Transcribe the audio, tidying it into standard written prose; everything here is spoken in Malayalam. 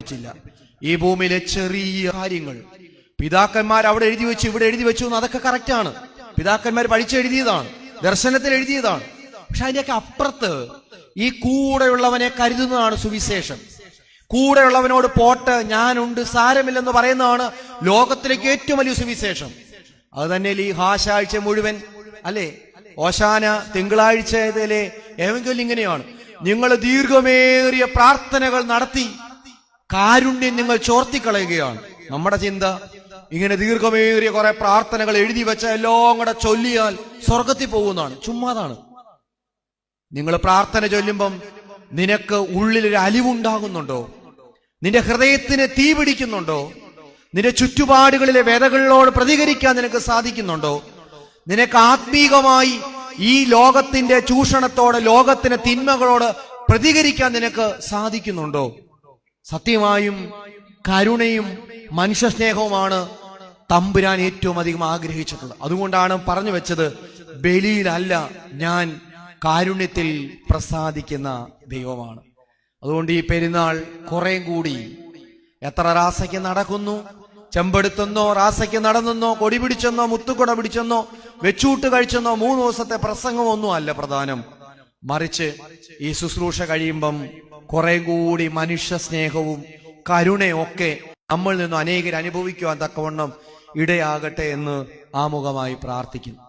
പഠിപ്പിച്ചില്ല. ഈ ഭൂമിയിലെ ചെറിയ കാര്യങ്ങൾ പിതാക്കന്മാർ അവിടെ എഴുതി വെച്ചു, ഇവിടെ എഴുതി വെച്ചു, അതൊക്കെ കറക്റ്റാണ്. പിതാക്കന്മാർ പഠിച്ചെഴുതിയതാണ്, ദർശനത്തിൽ എഴുതിയതാണ്. പക്ഷെ അതിന്റെയൊക്കെ അപ്പുറത്ത് ഈ കൂടെയുള്ളവനെ കരുതുന്നതാണ് സുവിശേഷം. കൂടെയുള്ളവനോട് പോട്ട്, ഞാനുണ്ട്, സാരമില്ലെന്ന് പറയുന്നതാണ് ലോകത്തിലേക്ക് ഏറ്റവും വലിയ സുവിശേഷം. അത് തന്നെ ഈ ഹാശാഴ്ച മുഴുവൻ അല്ലെ, ഓശാന തിങ്കളാഴ്ചയിലെ ഏവെങ്കിലും ഇങ്ങനെയാണ്: നിങ്ങൾ ദീർഘമേറിയ പ്രാർത്ഥനകൾ നടത്തി കാരുണ്യം നിങ്ങൾ ചോർത്തിക്കളയുകയാണ്. നമ്മുടെ ചിന്ത ഇങ്ങനെ ദീർഘമേറിയ കുറെ പ്രാർത്ഥനകൾ എഴുതി വെച്ച എല്ലാം കൂടെ ചൊല്ലിയാൽ സ്വർഗത്തിൽ പോകുന്നതാണ്. ചുമ്മാതാണ്. നിങ്ങൾ പ്രാർത്ഥന ചൊല്ലുമ്പം നിനക്ക് ഉള്ളിലൊരു അലിവുണ്ടാകുന്നുണ്ടോ? നിന്റെ ഹൃദയത്തിന് തീ പിടിക്കുന്നുണ്ടോ? നിന്റെ ചുറ്റുപാടുകളിലെ വേദകളിലോട് പ്രതികരിക്കാൻ നിനക്ക് സാധിക്കുന്നുണ്ടോ? നിനക്ക് ആത്മീകമായി ഈ ലോകത്തിന്റെ ചൂഷണത്തോട്, ലോകത്തിന്റെ തിന്മകളോട് പ്രതികരിക്കാൻ നിനക്ക് സാധിക്കുന്നുണ്ടോ? സത്യമായും കരുണയും മനുഷ്യസ്നേഹവുമാണ് തമ്പുരാൻ ഏറ്റവും അധികം ആഗ്രഹിച്ചിട്ടുള്ളത്. അതുകൊണ്ടാണ് പറഞ്ഞു വെച്ചത്, ബലിയിലല്ല, ഞാൻ കാരുണ്യത്തിൽ പ്രസാദിക്കുന്ന ദൈവമാണ്. അതുകൊണ്ട് ഈ പെരുന്നാൾ കുറെ കൂടി എത്ര റാസയ്ക്ക് നടക്കുന്നു, ചെമ്പെടുത്തെന്നോ റാസയ്ക്ക് നടന്നെന്നോ കൊടി പിടിച്ചെന്നോ മുത്തുകൊട പിടിച്ചെന്നോ വെച്ചൂട്ട് കഴിച്ചെന്നോ 3 ദിവസത്തെ പ്രസംഗമൊന്നും അല്ല പ്രധാനം. മറിച്ച് ഈ ശുശ്രൂഷ കഴിയുമ്പം കുറെ കൂടി മനുഷ്യ സ്നേഹവും കരുണയും ഒക്കെ നമ്മളിൽ നിന്ന് അനേകർ അനുഭവിക്കുവാൻ തക്കവണ്ണം ഇടയാകട്ടെ എന്ന് ആമുഖമായി പ്രാർത്ഥിക്കുന്നു.